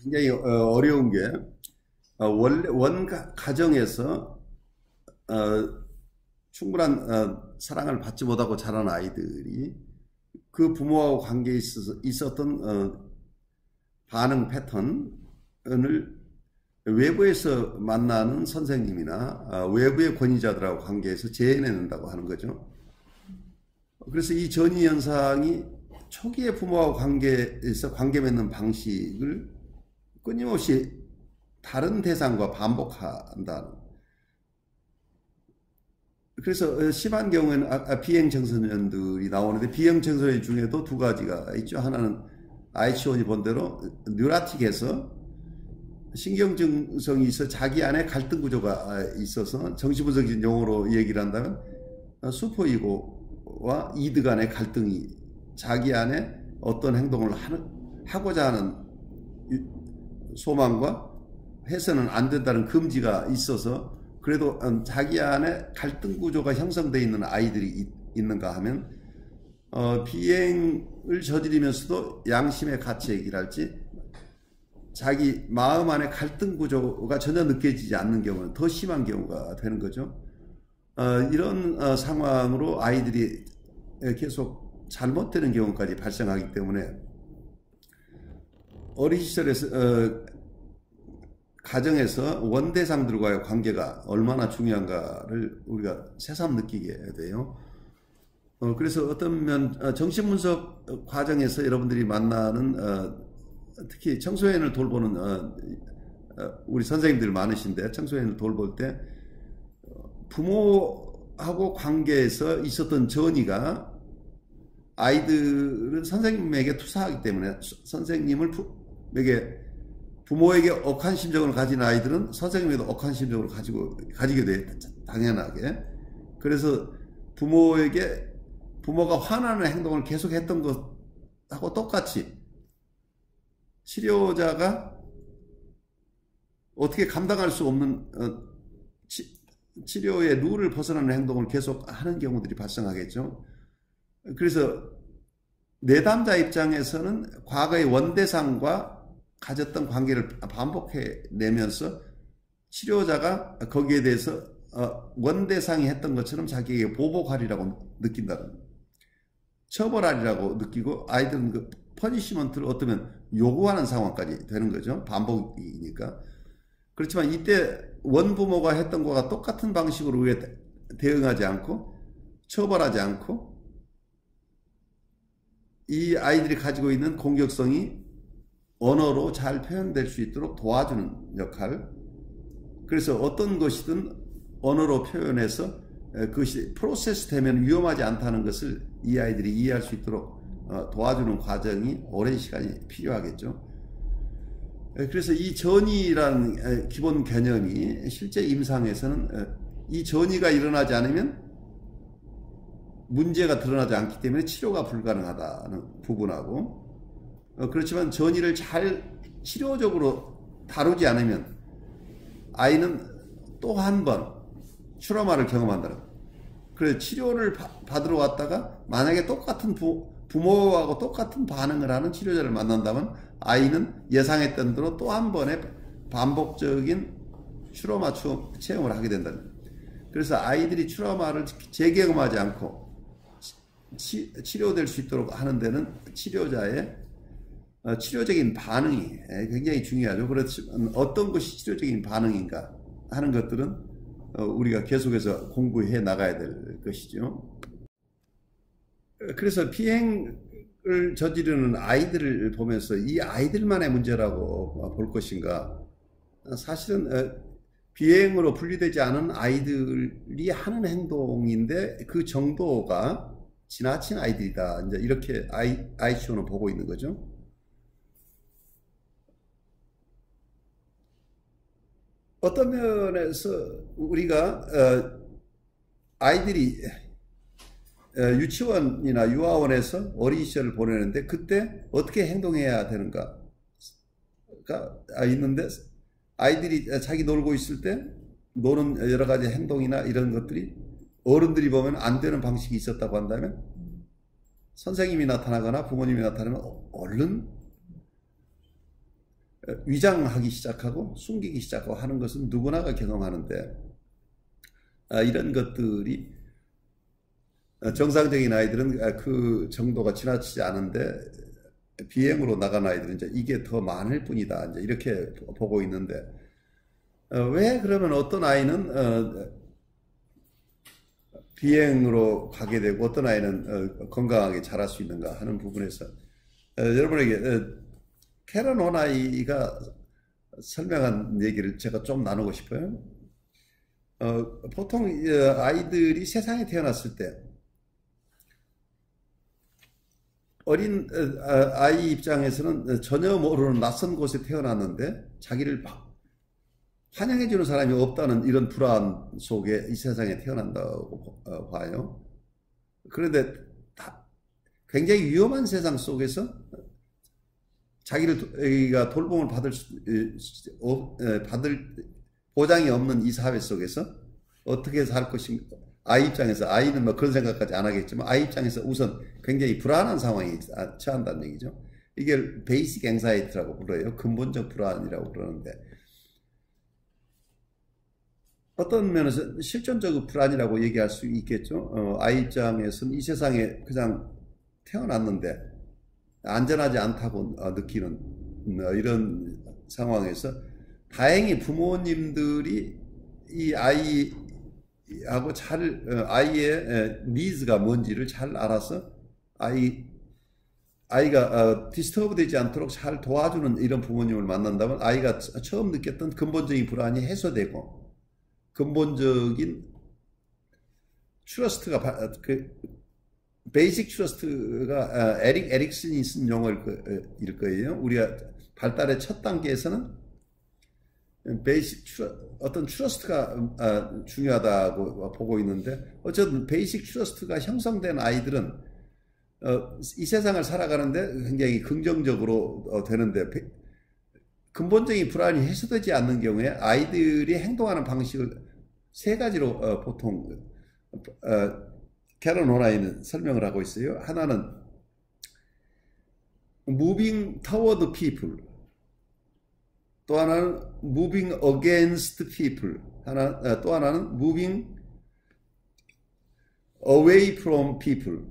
굉장히 어려운 게 원래 가정에서 충분한 사랑을 받지 못하고 자란 아이들이 그 부모하고 관계에 있었던 반응 패턴을 외부에서 만나는 선생님이나 외부의 권위자들하고 관계에서 재해낸다고 하는 거죠. 그래서 이 전이 현상이 초기에 부모하고 관계에서 관계 맺는 방식을 끊임없이 다른 대상과 반복한다. 그래서 심한 경우에는 비행 청소년들이 나오는데, 비행 청소년 중에도 두 가지가 있죠. 하나는 아이치원이 본 대로 뉴라틱해서 신경증성이 있어 자기 안에 갈등 구조가 있어서, 정신분석적인 용어로 얘기를 한다면 슈퍼이고와 이드 간의 갈등이, 자기 안에 어떤 행동을 하고자 하는 소망과 해서는 안 된다는 금지가 있어서, 그래도 자기 안에 갈등 구조가 형성되어 있는 아이들이 있는가 하면 비행을 저지르면서도 양심의 가책이랄지 자기 마음 안에 갈등 구조가 전혀 느껴지지 않는 경우는 더 심한 경우가 되는 거죠. 이런 상황으로 아이들이 계속 잘못되는 경우까지 발생하기 때문에 어린 시절에서 가정에서 원대상들과의 관계가 얼마나 중요한가를 우리가 새삼 느끼게 돼요. 그래서 어떤 면 정신분석 과정에서 여러분들이 만나는 특히 청소년을 돌보는 우리 선생님들 많으신데, 청소년을 돌볼 때 부모하고 관계에서 있었던 전이가 아이들은 선생님에게 투사하기 때문에, 부모에게 억한 심정을 가진 아이들은 선생님에게도 억한 심정을 가지게 돼, 당연하게. 그래서 부모가 화나는 행동을 계속했던 것하고 똑같이 치료자가 어떻게 감당할 수 없는 치료의 룰을 벗어나는 행동을 계속 하는 경우들이 발생하겠죠. 그래서 내담자 입장에서는 과거의 원대상과 가졌던 관계를 반복해 내면서 치료자가 거기에 대해서 원대상이 했던 것처럼 자기에게 보복하리라고 느낀다는, 처벌하리라고 느끼고, 아이들은 그 퍼니시먼트를 어쩌면 요구하는 상황까지 되는 거죠. 반복이니까. 그렇지만 이때 원부모가 했던 것과 똑같은 방식으로 왜 대응하지 않고 처벌하지 않고 이 아이들이 가지고 있는 공격성이 언어로 잘 표현될 수 있도록 도와주는 역할. 그래서 어떤 것이든 언어로 표현해서 그것이 프로세스 되면 위험하지 않다는 것을 이 아이들이 이해할 수 있도록 도와주는 과정이 오랜 시간이 필요하겠죠. 그래서 이 전이라는 기본 개념이 실제 임상에서는 이 전이가 일어나지 않으면 문제가 드러나지 않기 때문에 치료가 불가능하다는 부분하고, 그렇지만 전이를 잘 치료적으로 다루지 않으면 아이는 또 한 번 트라우마를 경험한다는 거예요. 그래서 치료를 받으러 왔다가 만약에 똑같은 부모하고 똑같은 반응을 하는 치료자를 만난다면 아이는 예상했던 대로 또 한 번의 반복적인 트라우마 체험을 하게 된다는 거예요. 그래서 아이들이 트라우마를 재경험하지 않고 치료될 수 있도록 하는 데는 치료자의 치료적인 반응이 굉장히 중요하죠. 그렇지만 어떤 것이 치료적인 반응인가 하는 것들은 우리가 계속해서 공부해 나가야 될 것이죠. 그래서 비행을 저지르는 아이들을 보면서 이 아이들만의 문제라고 볼 것인가, 사실은 비행으로 분리되지 않은 아이들이 하는 행동인데 그 정도가 지나친 아이들이다, 이제 이렇게 아이치오는 보고 있는 거죠. 어떤 면에서 우리가 아이들이 유치원이나 유아원에서 어린 시절을 보내는데 그때 어떻게 행동해야 되는가가 있는데, 아이들이 자기 놀고 있을 때 노는 여러 가지 행동이나 이런 것들이 어른들이 보면 안 되는 방식이 있었다고 한다면, 선생님이 나타나거나 부모님이 나타나면 얼른 위장하기 시작하고 숨기기 시작하고 하는 것은 누구나가 경험하는데, 이런 것들이 정상적인 아이들은 그 정도가 지나치지 않은데 비행으로 나간 아이들은 이제 이게 더 많을 뿐이다, 이제 이렇게 보고 있는데, 왜 그러면 어떤 아이는 비행으로 가게 되고 어떤 아이는 건강하게 자랄 수 있는가 하는 부분에서 여러분에게 캐런 오나이가 설명한 얘기를 제가 좀 나누고 싶어요. 보통 아이들이 세상에 태어났을 때 어린 아이 입장에서는 전혀 모르는 낯선 곳에 태어났는데 자기를 환영해주는 사람이 없다는 이런 불안 속에 이 세상에 태어난다고 봐요. 그런데 굉장히 위험한 세상 속에서 자기가 돌봄을 받을 보장이 없는 이 사회 속에서 어떻게 살 것인가. 아이 입장에서, 아이는 뭐 그런 생각까지 안 하겠지만 아이 입장에서 우선 굉장히 불안한 상황에 처한다는 얘기죠. 이게 베이직 앵사이티라고 불러요. 근본적 불안이라고 그러는데, 어떤 면에서 실존적 불안이라고 얘기할 수 있겠죠. 아이 입장에서는 이 세상에 그냥 태어났는데 안전하지 않다고 느끼는 이런 상황에서 다행히 부모님들이 이 아이하고 아이의 니즈가 뭔지를 잘 알아서 아이가 디스터브 되지 않도록 잘 도와주는 이런 부모님을 만난다면 아이가 처음 느꼈던 근본적인 불안이 해소되고, 근본적인 트러스트가 베이직 트러스트가 에릭 에릭슨이 쓴 용어일 거예요. 우리가 발달의 첫 단계에서는 어떤 트러스트가 중요하다고 보고 있는데, 어쨌든 베이직 트러스트가 형성된 아이들은 이 세상을 살아가는데 굉장히 긍정적으로 되는데, 근본적인 불안이 해소되지 않는 경우에 아이들이 행동하는 방식을 세 가지로 보통 캐런 오나이는 설명을 하고 있어요. 하나는 moving toward people, 또 하나는 moving against people, 또 하나는 moving away from people.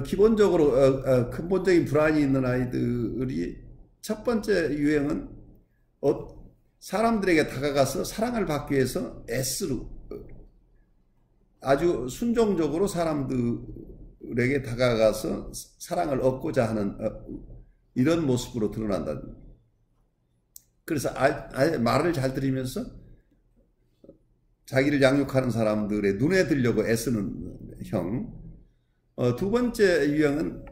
기본적으로 근본적인 불안이 있는 아이들이 첫 번째 유형은 사람들에게 다가가서 사랑을 받기 위해서 애쓰고 아주 순종적으로 사람들에게 다가가서 사랑을 얻고자 하는 이런 모습으로 드러난다. 그래서 말을 잘 들으면서 자기를 양육하는 사람들의 눈에 들려고 애쓰는 형. 두 번째 유형은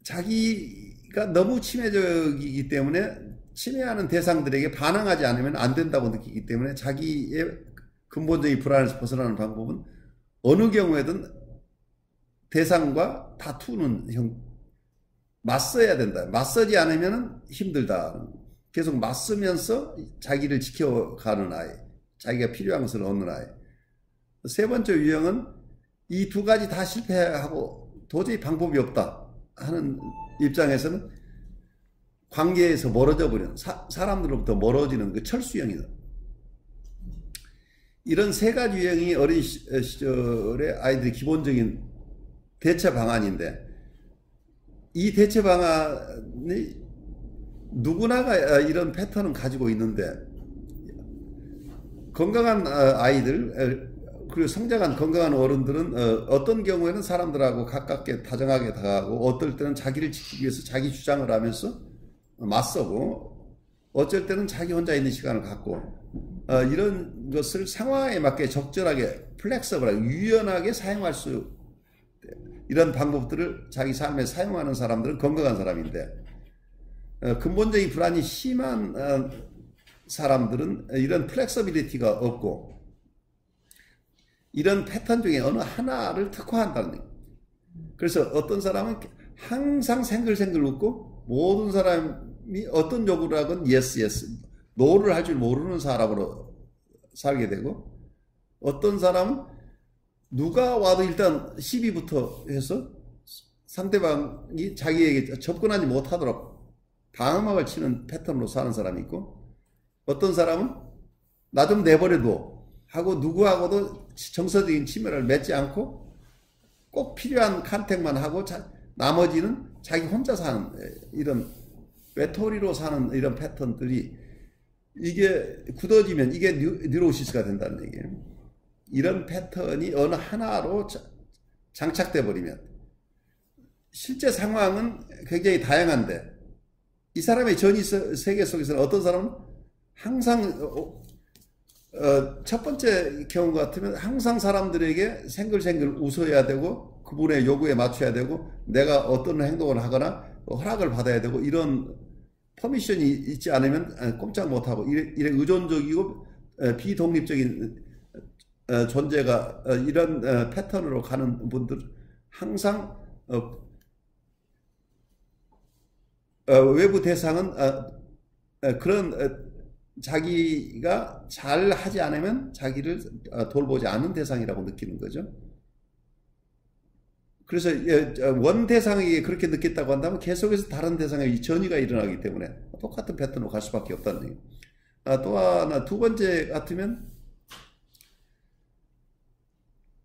자기가 너무 침해적이기 때문에 침해하는 대상들에게 반항하지 않으면 안 된다고 느끼기 때문에 자기의 근본적인 불안에서 벗어나는 방법은 어느 경우에든 대상과 다투는 형, 맞서야 된다. 맞서지 않으면 힘들다. 계속 맞서면서 자기를 지켜가는 아이, 자기가 필요한 것을 얻는 아이. 세 번째 유형은 이 두 가지 다 실패하고 도저히 방법이 없다 하는 입장에서는 관계에서 멀어져 버리는, 사람들로부터 멀어지는 그 철수형이다. 이런 세 가지 유형이 어린 시절에 아이들의 기본적인 대처 방안인데, 이 대처 방안이 누구나가 이런 패턴은 가지고 있는데, 건강한 아이들 그리고 성장한 건강한 어른들은 어떤 경우에는 사람들하고 가깝게 다정하게 다가가고, 어떨 때는 자기를 지키기 위해서 자기 주장을 하면서 맞서고, 어쩔 때는 자기 혼자 있는 시간을 갖고, 이런 것을 상황에 맞게 적절하게 플렉서블하게 유연하게 사용할 수, 이런 방법들을 자기 삶에 사용하는 사람들은 건강한 사람인데, 근본적인 불안이 심한 사람들은 이런 플렉서빌리티가 없고 이런 패턴 중에 어느 하나를 특화한다는 거예요. 그래서 어떤 사람은 항상 생글생글 웃고, 모든 사람이 어떤 요구를 하건 yes, yes, 노를 할 줄 모르는 사람으로 살게 되고, 어떤 사람은 누가 와도 일단 시비부터 해서 상대방이 자기에게 접근하지 못하도록 방어막을 치는 패턴으로 사는 사람이 있고, 어떤 사람은 나 좀 내버려둬 하고 누구하고도 정서적인 친밀을 맺지 않고 꼭 필요한 컨택만 하고 나머지는 자기 혼자 사는 이런 외톨이로 사는 이런 패턴들이 이게 굳어지면 이게 뉴로시스가 된다는 얘기예요. 이런 패턴이 어느 하나로 장착돼 버리면 실제 상황은 굉장히 다양한데 이 사람의 전이 세계 속에서는 어떤 사람은 항상 첫 번째 경우 같으면 항상 사람들에게 생글생글 웃어야 되고 그분의 요구에 맞춰야 되고 내가 어떤 행동을 하거나 허락을 받아야 되고 이런 퍼미션이 있지 않으면 꼼짝 못하고 이래 의존적이고 비독립적인 존재가 이런 패턴으로 가는 분들 항상 외부 대상은 그런 자기가 잘 하지 않으면 자기를 돌보지 않는 대상이라고 느끼는 거죠. 그래서 원 대상에게 그렇게 느꼈다고 한다면 계속해서 다른 대상에 전이가 일어나기 때문에 똑같은 패턴으로 갈 수밖에 없다는 얘기. 또 하나 두 번째 같으면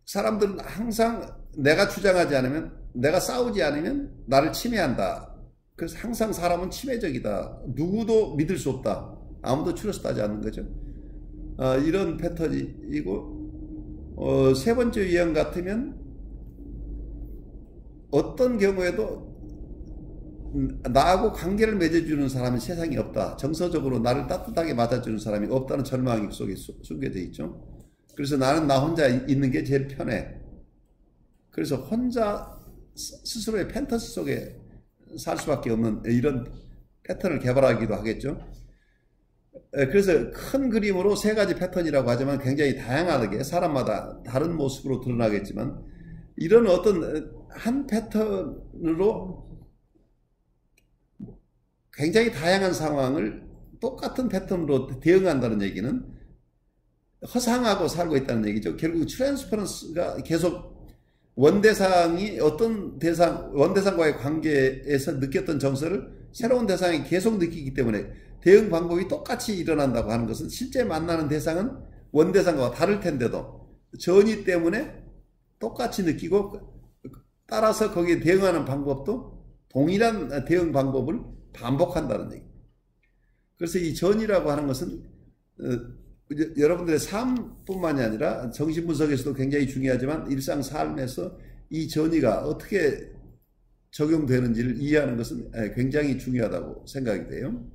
사람들은 항상 내가 주장하지 않으면 내가 싸우지 않으면 나를 침해한다. 그래서 항상 사람은 침해적이다. 누구도 믿을 수 없다. 아무도 트러스트하지 않는 거죠. 이런 패턴이고 세 번째 유형 같으면 어떤 경우에도 나하고 관계를 맺어주는 사람이 세상에 없다. 정서적으로 나를 따뜻하게 맞아주는 사람이 없다는 절망이 속에 숨겨져 있죠. 그래서 나는 나 혼자 있는 게 제일 편해. 그래서 혼자 스스로의 판타지 속에 살 수밖에 없는 이런 패턴을 개발하기도 하겠죠. 그래서 큰 그림으로 세 가지 패턴이라고 하지만 굉장히 다양하게 사람마다 다른 모습으로 드러나겠지만 이런 어떤 한 패턴으로 굉장히 다양한 상황을 똑같은 패턴으로 대응한다는 얘기는 허상하고 살고 있다는 얘기죠. 결국 트랜스퍼런스가 계속 원대상이 어떤 원대상과의 관계에서 느꼈던 정서를 새로운 대상이 계속 느끼기 때문에 대응 방법이 똑같이 일어난다고 하는 것은 실제 만나는 대상은 원대상과 다를 텐데도 전이 때문에 똑같이 느끼고 따라서 거기에 대응하는 방법도 동일한 대응 방법을 반복한다는 얘기. 그래서 이 전이라고 하는 것은 여러분들의 삶뿐만이 아니라 정신분석에서도 굉장히 중요하지만 일상 삶에서 이 전이가 어떻게 적용되는지를 이해하는 것은 굉장히 중요하다고 생각이 돼요.